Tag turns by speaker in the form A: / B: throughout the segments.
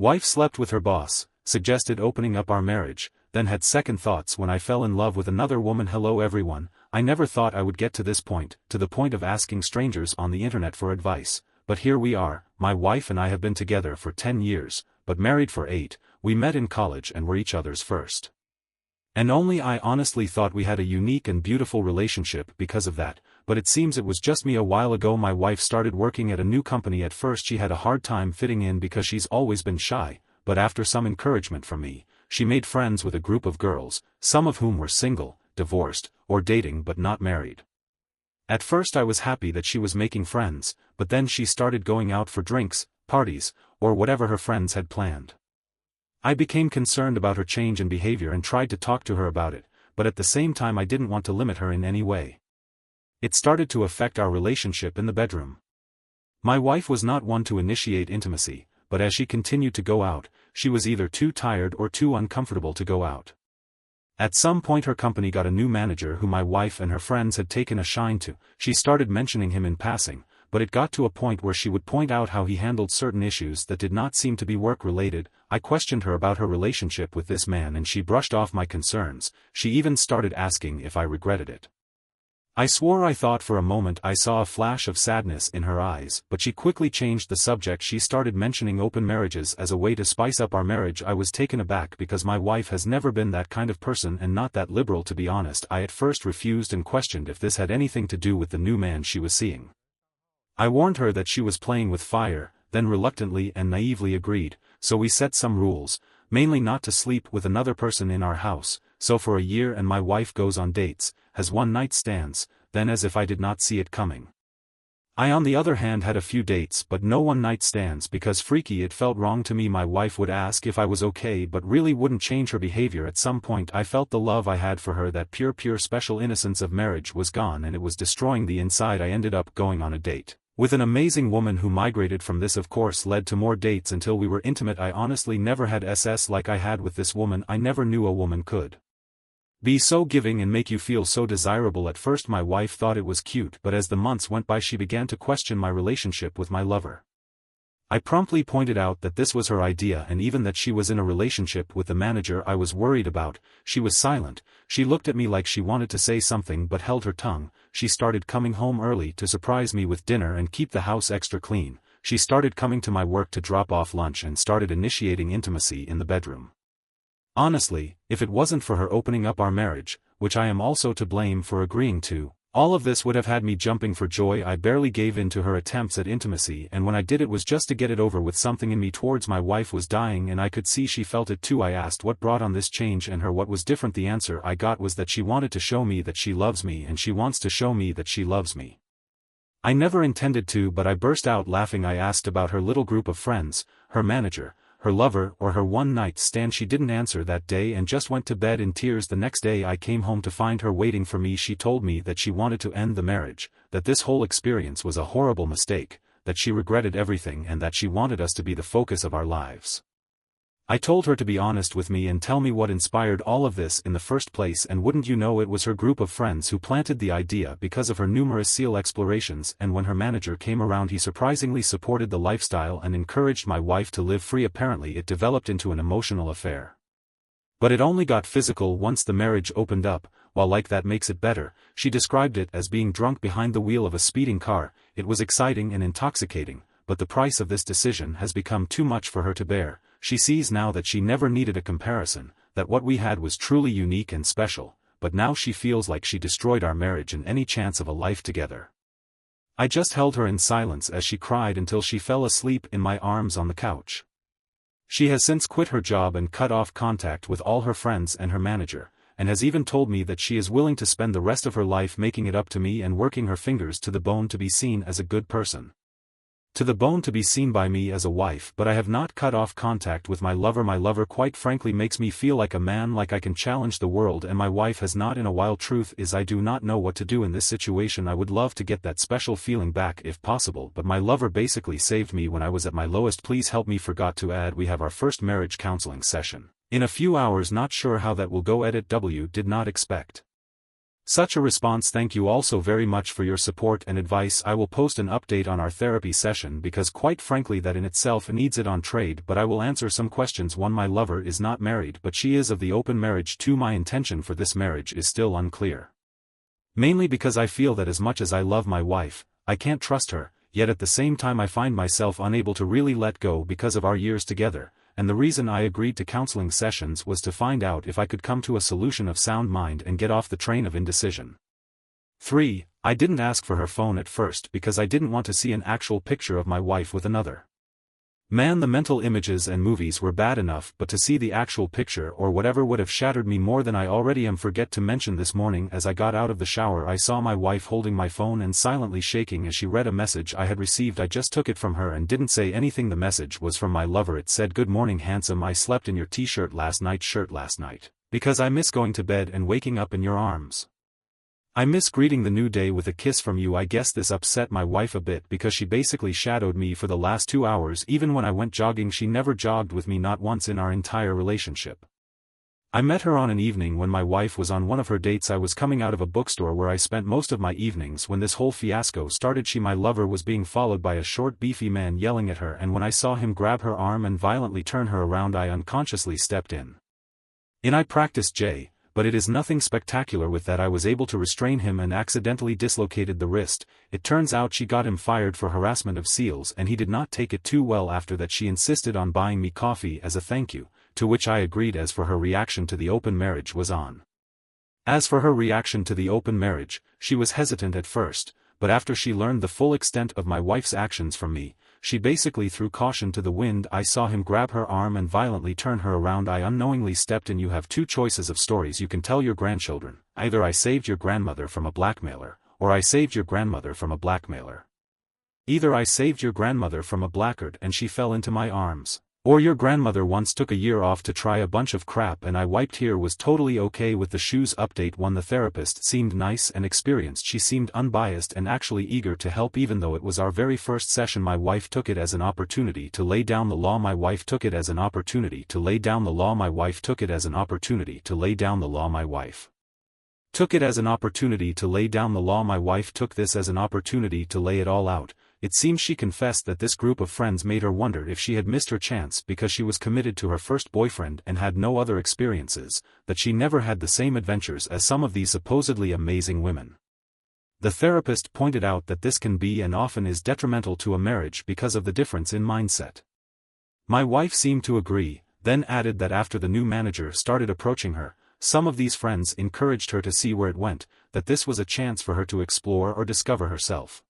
A: Wife slept with her boss, suggested opening up our marriage, then had second thoughts when I fell in love with another woman. Hello everyone, I never thought I would get to this point, to the point of asking strangers on the internet for advice, but here we are. My wife and I have been together for 10 years, but married for 8, we met in college and were each other's first. And only I honestly thought we had a unique and beautiful relationship because of that, but it seems it was just me. A while ago my wife started working at a new company. At first she had a hard time fitting in because she's always been shy, but after some encouragement from me, she made friends with a group of girls, some of whom were single, divorced, or dating but not married. At first I was happy that she was making friends, but then she started going out for drinks, parties, or whatever her friends had planned. I became concerned about her change in behavior and tried to talk to her about it, but at the same time I didn't want to limit her in any way. It started to affect our relationship in the bedroom. My wife was not one to initiate intimacy, but as she continued to go out, she was either too tired or too uncomfortable to go out. At some point her company got a new manager who my wife and her friends had taken a shine to. She started mentioning him in passing, but it got to a point where she would point out how he handled certain issues that did not seem to be work-related. I questioned her about her relationship with this man and she brushed off my concerns. She even started asking if I regretted it. I swore I thought for a moment I saw a flash of sadness in her eyes, but she quickly changed the subject. She started mentioning open marriages as a way to spice up our marriage. I was taken aback because my wife has never been that kind of person and not that liberal, to be honest. I at first refused and questioned if this had anything to do with the new man she was seeing. I warned her that she was playing with fire, then reluctantly and naively agreed, so we set some rules, mainly not to sleep with another person in our house. So for a year and my wife goes on dates, has one-night stands, then as if I did not see it coming. I on the other hand had a few dates but no one-night stands because freaky, it felt wrong to me. My wife would ask if I was okay but really wouldn't change her behavior. At some point I felt the love I had for her, that pure special innocence of marriage, was gone and it was destroying the inside. I ended up going on a date with an amazing woman who migrated from this, of course led to more dates until we were intimate. I honestly never had SS like I had with this woman. I never knew a woman could be so giving and make you feel so desirable. At first my wife thought it was cute, but as the months went by she began to question my relationship with my lover. I promptly pointed out that this was her idea and even that she was in a relationship with the manager I was worried about. She was silent. She looked at me like she wanted to say something but held her tongue. She started coming home early to surprise me with dinner and keep the house extra clean. She started coming to my work to drop off lunch and started initiating intimacy in the bedroom. Honestly, if it wasn't for her opening up our marriage, which I am also to blame for agreeing to, all of this would have had me jumping for joy. I barely gave in to her attempts at intimacy, and when I did it was just to get it over with. Something in me towards my wife was dying and I could see she felt it too. I asked what brought on this change and her what was different. The answer I got was that she wanted to show me that she loves me and she wants to show me that she loves me. I never intended to, but I burst out laughing. I asked about her little group of friends, her manager, her lover, or her one-night stand. She didn't answer that day and just went to bed in tears. The next day I came home to find her waiting for me. She told me that she wanted to end the marriage, that this whole experience was a horrible mistake, that she regretted everything and that she wanted us to be the focus of our lives. I told her to be honest with me and tell me what inspired all of this in the first place, and wouldn't you know it was her group of friends who planted the idea because of her numerous SEAL explorations. And when her manager came around he surprisingly supported the lifestyle and encouraged my wife to live free. Apparently it developed into an emotional affair. But it only got physical once the marriage opened up. While like that makes it better, she described it as being drunk behind the wheel of a speeding car. It was exciting and intoxicating, but the price of this decision has become too much for her to bear. She sees now that she never needed a comparison, that what we had was truly unique and special, but now she feels like she destroyed our marriage and any chance of a life together. I just held her in silence as she cried until she fell asleep in my arms on the couch. She has since quit her job and cut off contact with all her friends and her manager, and has even told me that she is willing to spend the rest of her life making it up to me and working her fingers to the bone to be seen as a good person. To the bone to be seen by me as a wife. But I have not cut off contact with my lover. My lover quite frankly makes me feel like a man, like I can challenge the world, and my wife has not in a while. Truth is I do not know what to do in this situation. I would love to get that special feeling back if possible, but my lover basically saved me when I was at my lowest. Please help me. Forgot to add, we have our first marriage counseling session in a few hours. Not sure how that will go. Edit W did not expect Such a response. Thank you also very much for your support and advice. I will post an update on our therapy session because quite frankly that in itself needs it on trade, but I will answer some questions. 1. My lover is not married but she is of the open marriage. 2. My intention for this marriage is still unclear. Mainly because I feel that as much as I love my wife, I can't trust her, yet at the same time I find myself unable to really let go because of our years together. And the reason I agreed to counseling sessions was to find out if I could come to a solution of sound mind and get off the train of indecision. 3. I didn't ask for her phone at first because I didn't want to see an actual picture of my wife with another man. The mental images and movies were bad enough, but to see the actual picture or whatever would have shattered me more than I already am. Forget to mention this morning as I got out of the shower I saw my wife holding my phone and silently shaking as she read a message I had received. I just took it from her and didn't say anything. The message was from my lover. It said, "Good morning handsome, I slept in your t-shirt last night because I miss going to bed and waking up in your arms. I miss greeting the new day with a kiss from you." I guess this upset my wife a bit because she basically shadowed me for the last 2 hours. Even when I went jogging she never jogged with me, not once in our entire relationship. I met her on an evening when my wife was on one of her dates. I was coming out of a bookstore where I spent most of my evenings when this whole fiasco started. My lover was being followed by a short beefy man yelling at her, and when I saw him grab her arm and violently turn her around I unconsciously stepped in. I practiced J. But it is nothing spectacular with that. I was able to restrain him and accidentally dislocated the wrist. It turns out she got him fired for harassment of seals and he did not take it too well. After that she insisted on buying me coffee as a thank you, to which I agreed. As for her reaction to the open marriage she was hesitant at first, but after she learned the full extent of my wife's actions from me, she basically threw caution to the wind. I saw him grab her arm and violently turn her around. I unknowingly stepped in. You have 2 choices of stories you can tell your grandchildren. Either I saved your grandmother from a blackmailer, or I saved your grandmother from a blackmailer. Either I saved your grandmother from a blackguard and she fell into my arms, or your grandmother once took a year off to try a bunch of crap and I wiped. Here was totally okay with the shoes. Update 1. The therapist seemed nice and experienced. She seemed unbiased and actually eager to help. Even though it was our very first session my wife took it as an opportunity to lay down the law. My wife took it as an opportunity to lay down the law. My wife took it as an opportunity to lay down the law. My wife took it as an opportunity to lay down the law. My wife took this as an opportunity to lay it all out. It seems she confessed that this group of friends made her wonder if she had missed her chance because she was committed to her first boyfriend and had no other experiences, that she never had the same adventures as some of these supposedly amazing women. The therapist pointed out that this can be and often is detrimental to a marriage because of the difference in mindset. My wife seemed to agree, then added that after the new manager started approaching her, some of these friends encouraged her to see where it went, that this was a chance for her to explore or discover herself.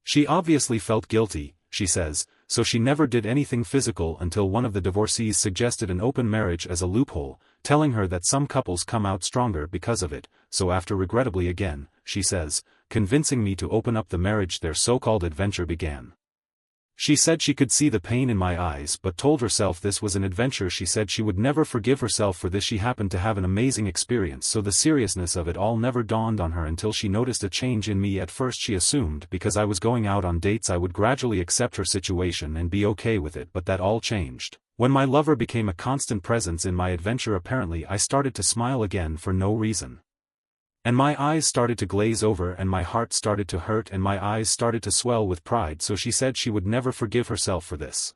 A: She obviously felt guilty, she says, so she never did anything physical until one of the divorcees suggested an open marriage as a loophole, telling her that some couples come out stronger because of it. So after regrettably again, she says, convincing me to open up the marriage, their so-called adventure began. She said she could see the pain in my eyes but told herself this was an adventure. She said she would never forgive herself for this. She happened to have an amazing experience, so the seriousness of it all never dawned on her until she noticed a change in me. At first she assumed because I was going out on dates I would gradually accept her situation and be okay with it, but that all changed when my lover became a constant presence in my adventure. Apparently I started to smile again for no reason. And my eyes started to glaze over and my heart started to hurt and my eyes started to swell with pride. So she said she would never forgive herself for this.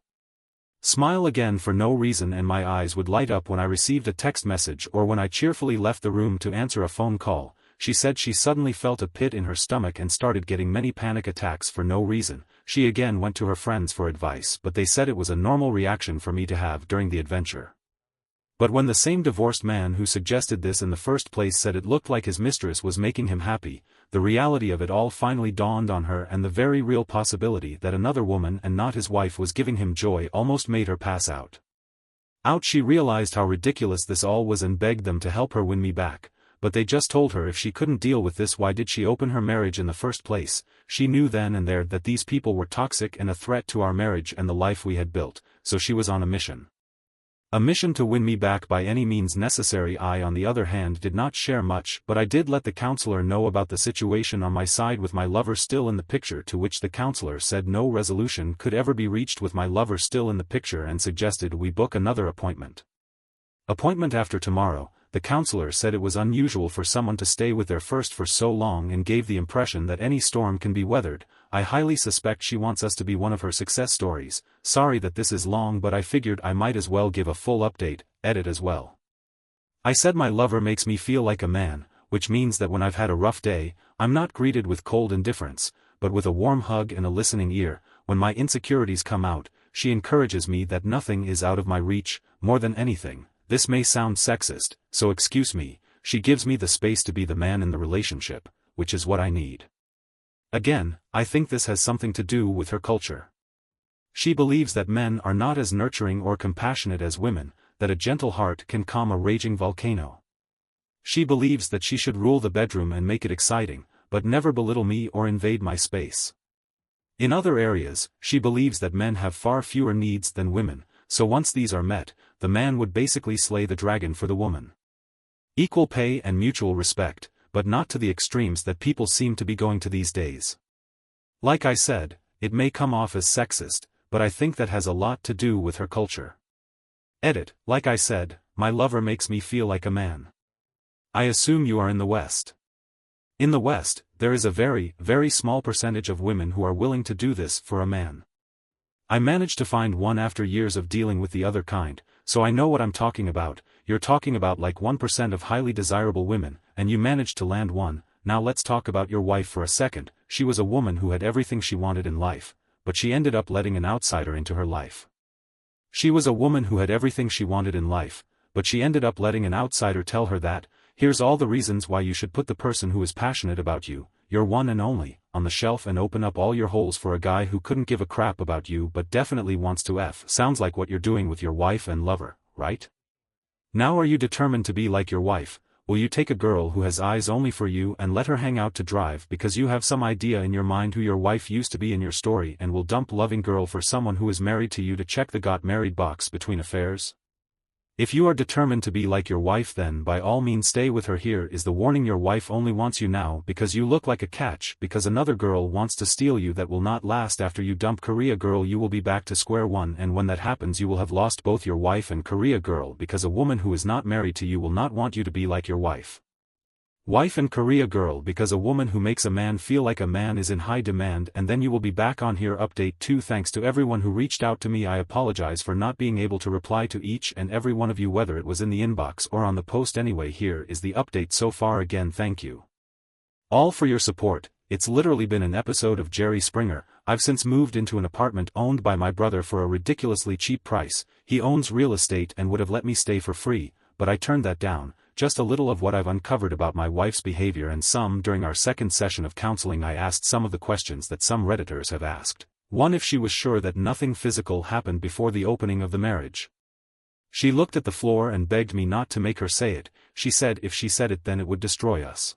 A: Smile again for no reason, and my eyes would light up when I received a text message or when I cheerfully left the room to answer a phone call. She said she suddenly felt a pit in her stomach and started getting many panic attacks for no reason. She again went to her friends for advice, but they said it was a normal reaction for me to have during the adventure. But when the same divorced man who suggested this in the first place said it looked like his mistress was making him happy, the reality of it all finally dawned on her, and the very real possibility that another woman and not his wife was giving him joy almost made her pass out. She realized how ridiculous this all was and begged them to help her win me back, but they just told her if she couldn't deal with this, why did she open her marriage in the first place? She knew then and there that these people were toxic and a threat to our marriage and the life we had built, so she was on a mission. A mission to win me back by any means necessary. I, on the other hand, did not share much, but I did let the counselor know about the situation on my side with my lover still in the picture, to which the counselor said no resolution could ever be reached with my lover still in the picture and suggested we book another appointment. Appointment after tomorrow, the counselor said it was unusual for someone to stay with their first for so long and gave the impression that any storm can be weathered. I highly suspect she wants us to be one of her success stories. Sorry that this is long, but I figured I might as well give a full update, edit as well. I said my lover makes me feel like a man, which means that when I've had a rough day, I'm not greeted with cold indifference, but with a warm hug and a listening ear. When my insecurities come out, she encourages me that nothing is out of my reach. More than anything, this may sound sexist, so excuse me, she gives me the space to be the man in the relationship, which is what I need. Again, I think this has something to do with her culture. She believes that men are not as nurturing or compassionate as women, that a gentle heart can calm a raging volcano. She believes that she should rule the bedroom and make it exciting, but never belittle me or invade my space. In other areas, she believes that men have far fewer needs than women, so once these are met, the man would basically slay the dragon for the woman. Equal pay and mutual respect, but not to the extremes that people seem to be going to these days. Like I said, it may come off as sexist, but I think that has a lot to do with her culture. Edit, like I said, my lover makes me feel like a man. I assume you are in the West. In the West, there is a very, very small percentage of women who are willing to do this for a man. I managed to find one after years of dealing with the other kind, so I know what I'm talking about. You're talking about like 1% of highly desirable women, and you managed to land one. Now let's talk about your wife for a second. She was a woman who had everything she wanted in life, but she ended up letting an outsider into her life. She was a woman who had everything she wanted in life, but she ended up letting an outsider tell her that, here's all the reasons why you should put the person who is passionate about you, your one and only, on the shelf and open up all your holes for a guy who couldn't give a crap about you but definitely wants to F. Sounds like what you're doing with your wife and lover, right? Now are you determined to be like your wife? Will you take a girl who has eyes only for you and let her hang out to drive because you have some idea in your mind who your wife used to be in your story, and will dump loving girl for someone who is married to you to check the got married box between affairs? If you are determined to be like your wife, then by all means stay with her. Here is the warning: your wife only wants you now because you look like a catch, because another girl wants to steal you. That will not last. After you dump Korea girl, you will be back to square one, and when that happens you will have lost both your wife and Korea girl, because a woman who is not married to you will not want you to be like your wife. Wife and Korea girl, because a woman who makes a man feel like a man is in high demand. And then you will be back on here. Update 2: thanks to everyone who reached out to me. I apologize for not being able to reply to each and every one of you, whether it was in the inbox or on the post. Anyway, here is the update so far. Again, thank you all for your support. It's literally been an episode of Jerry Springer. I've since moved into an apartment owned by my brother for a ridiculously cheap price. He owns real estate and would have let me stay for free, but I turned that down. Just a little of what I've uncovered about my wife's behavior and some. During our second session of counseling, I asked some of the questions that some Redditors have asked. 1. If she was sure that nothing physical happened before the opening of the marriage. She looked at the floor and begged me not to make her say it. She said if she said it then it would destroy us.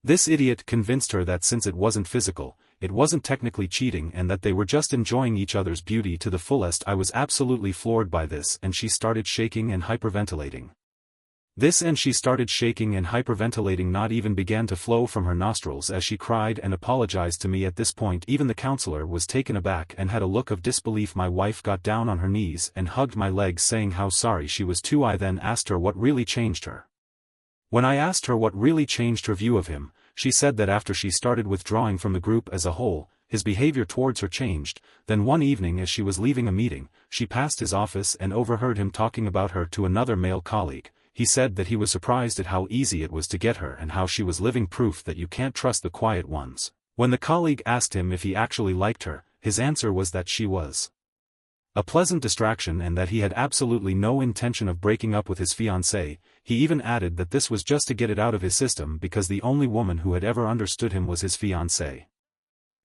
A: This idiot convinced her that since it wasn't physical, it wasn't technically cheating, and that they were just enjoying each other's beauty to the fullest. I was absolutely floored by this, and she started shaking and hyperventilating. She started shaking and hyperventilating. Not even began to flow from her nostrils as she cried and apologized to me. At this point even the counselor was taken aback and had a look of disbelief. My wife got down on her knees and hugged my legs, saying how sorry she was too. I then asked her what really changed her. When I asked her what really changed her view of him, she said that after she started withdrawing from the group as a whole, his behavior towards her changed. Then one evening as she was leaving a meeting, she passed his office and overheard him talking about her to another male colleague. He said that he was surprised at how easy it was to get her and how she was living proof that you can't trust the quiet ones. When the colleague asked him if he actually liked her, his answer was that she was a pleasant distraction and that he had absolutely no intention of breaking up with his fiancée. He even added that this was just to get it out of his system because the only woman who had ever understood him was his fiancée.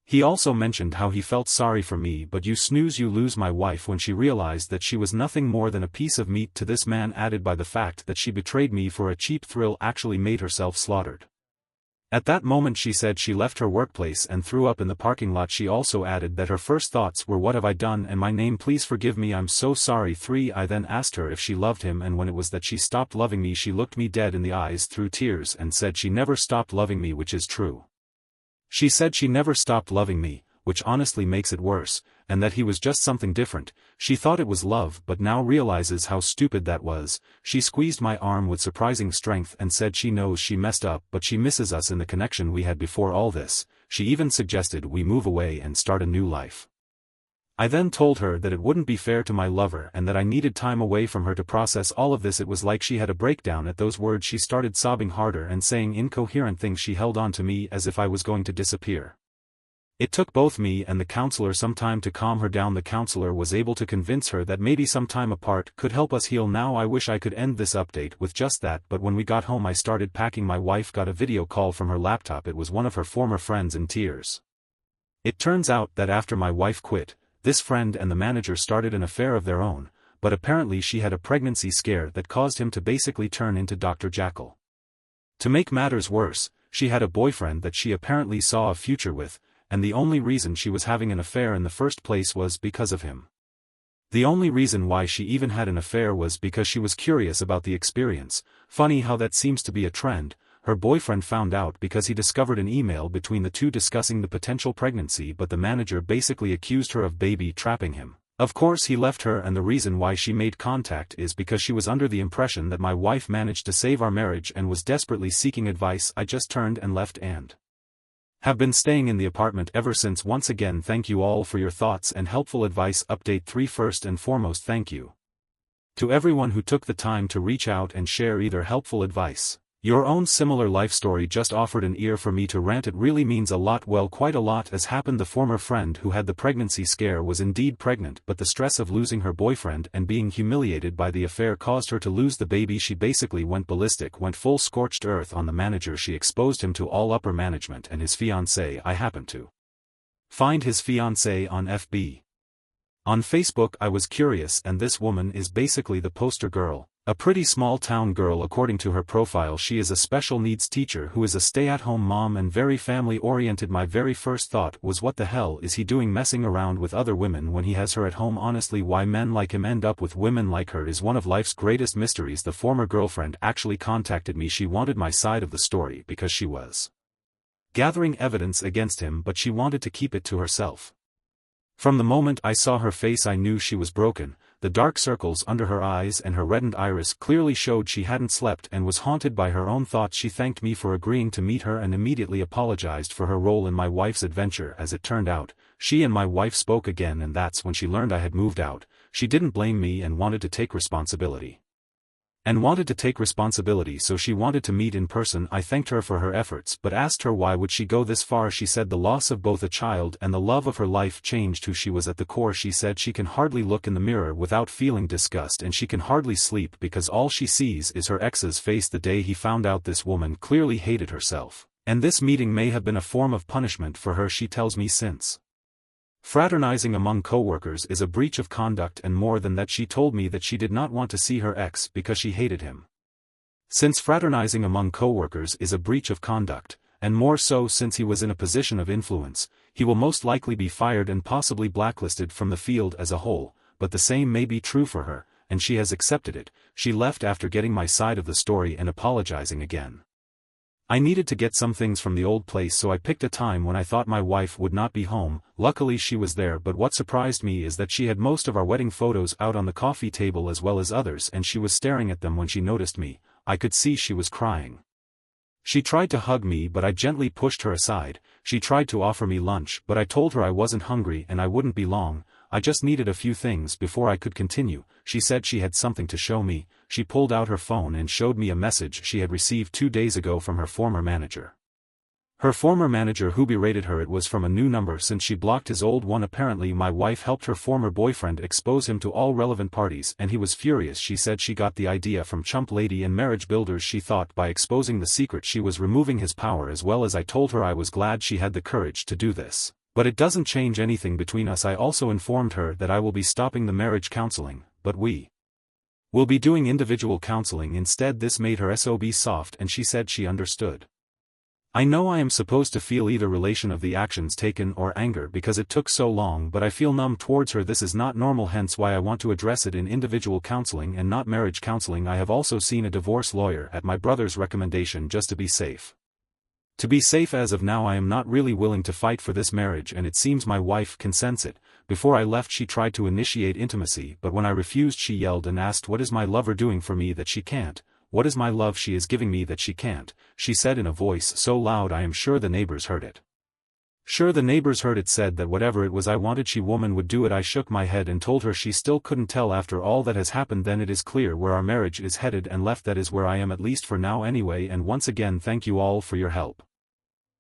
A: He also mentioned how he felt sorry for me, but you snooze you lose. My wife, when she realized that she was nothing more than a piece of meat to this man, added by the fact that she betrayed me for a cheap thrill, actually made herself slaughtered. At that moment she said she left her workplace and threw up in the parking lot. She also added that her first thoughts were, what have I done, and my name, please forgive me, I'm so sorry. 3. I then asked her if she loved him, and when it was that she stopped loving me, she looked me dead in the eyes through tears and said she never stopped loving me, which is true. She said she never stopped loving me, which honestly makes it worse, and that he was just something different. She thought it was love but now realizes how stupid that was. She squeezed my arm with surprising strength and said she knows she messed up but she misses us in the connection we had before all this. She even suggested we move away and start a new life. I then told her that it wouldn't be fair to my lover and that I needed time away from her to process all of this. It was like she had a breakdown at those words. She started sobbing harder and saying incoherent things. She held on to me as if I was going to disappear. It took both me and the counselor some time to calm her down. The counselor was able to convince her that maybe some time apart could help us heal. Now I wish I could end this update with just that, but when we got home I started packing. My wife got a video call from her laptop. It was one of her former friends in tears. It turns out that after my wife quit, this friend and the manager started an affair of their own, but apparently she had a pregnancy scare that caused him to basically turn into Dr. Jekyll. To make matters worse, she had a boyfriend that she apparently saw a future with, and the only reason she was having an affair in the first place was because of him. The only reason why she even had an affair was because she was curious about the experience. Funny how that seems to be a trend. Her boyfriend found out because he discovered an email between the two discussing the potential pregnancy, but the manager basically accused her of baby trapping him. Of course he left her, and the reason why she made contact is because she was under the impression that my wife managed to save our marriage and was desperately seeking advice. I just turned and left and have been staying in the apartment ever since. Once again, thank you all for your thoughts and helpful advice. Update 3. First and foremost, thank you to everyone who took the time to reach out and share either helpful advice. Your own similar life story just offered an ear for me to rant. It really means a lot. Well, quite a lot has happened. The former friend who had the pregnancy scare was indeed pregnant, but the stress of losing her boyfriend and being humiliated by the affair caused her to lose the baby. She basically went ballistic, went full scorched earth on the manager. She exposed him to all upper management and his fiancée. I happened to find his fiancée on FB. On Facebook I was curious, and this woman is basically the poster girl. A pretty small-town girl. According to her profile, she is a special needs teacher who is a stay-at-home mom and very family-oriented. My very first thought was, what the hell is he doing messing around with other women when he has her at home? Honestly, why men like him end up with women like her is one of life's greatest mysteries. The former girlfriend actually contacted me. She wanted my side of the story because she was gathering evidence against him, but she wanted to keep it to herself. From the moment I saw her face I knew she was broken. The dark circles under her eyes and her reddened iris clearly showed she hadn't slept and was haunted by her own thoughts. She thanked me for agreeing to meet her and immediately apologized for her role in my wife's adventure. As it turned out, she and my wife spoke again, and that's when she learned I had moved out. She didn't blame me and wanted to take responsibility. So she wanted to meet in person. I thanked her for her efforts but asked her why would she go this far. She said the loss of both a child and the love of her life changed who she was at the core. She said she can hardly look in the mirror without feeling disgust, and she can hardly sleep because all she sees is her ex's face. The day he found out this woman clearly hated herself, and this meeting may have been a form of punishment for her. She tells me since fraternizing among coworkers is a breach of conduct, and more than that, she told me that she did not want to see her ex because she hated him. Since fraternizing among coworkers is a breach of conduct, and more so since he was in a position of influence, he will most likely be fired and possibly blacklisted from the field as a whole. But the same may be true for her, and she has accepted it. She left after getting my side of the story and apologizing again. I needed to get some things from the old place, so I picked a time when I thought my wife would not be home. Luckily she was there, but what surprised me is that she had most of our wedding photos out on the coffee table as well as others, and she was staring at them when she noticed me. I could see she was crying. She tried to hug me but I gently pushed her aside. She tried to offer me lunch but I told her I wasn't hungry and I wouldn't be long. I just needed a few things before I could continue. She said she had something to show me. She pulled out her phone and showed me a message she had received 2 days ago from her former manager. Her former manager who berated her. It was from a new number since she blocked his old one. Apparently my wife helped her former boyfriend expose him to all relevant parties and he was furious. She said she got the idea from Chump Lady and Marriage Builders. She thought by exposing the secret she was removing his power as well as I told her I was glad she had the courage to do this. But it doesn't change anything between us. I also informed her that I will be stopping the marriage counseling, but we will be doing individual counseling instead. This made her SOB soft and she said she understood. I know I am supposed to feel either relation of the actions taken or anger because it took so long, but I feel numb towards her. This is not normal, hence why I want to address it in individual counseling and not marriage counseling. I have also seen a divorce lawyer at my brother's recommendation just to be safe. As of now I am not really willing to fight for this marriage, and it seems my wife can sense it, Before I left she tried to initiate intimacy, but when I refused she yelled and asked, what is my lover doing for me that she can't? What is my love she is giving me that she can't? She said in a voice so loud I am sure the neighbors heard it. Sure the neighbors heard it, said that whatever it was I wanted she woman would do it. I shook my head and told her she still couldn't tell after all that has happened. Then it is clear where our marriage is headed and left. That is where I am, at least for now anyway, and once again thank you all for your help.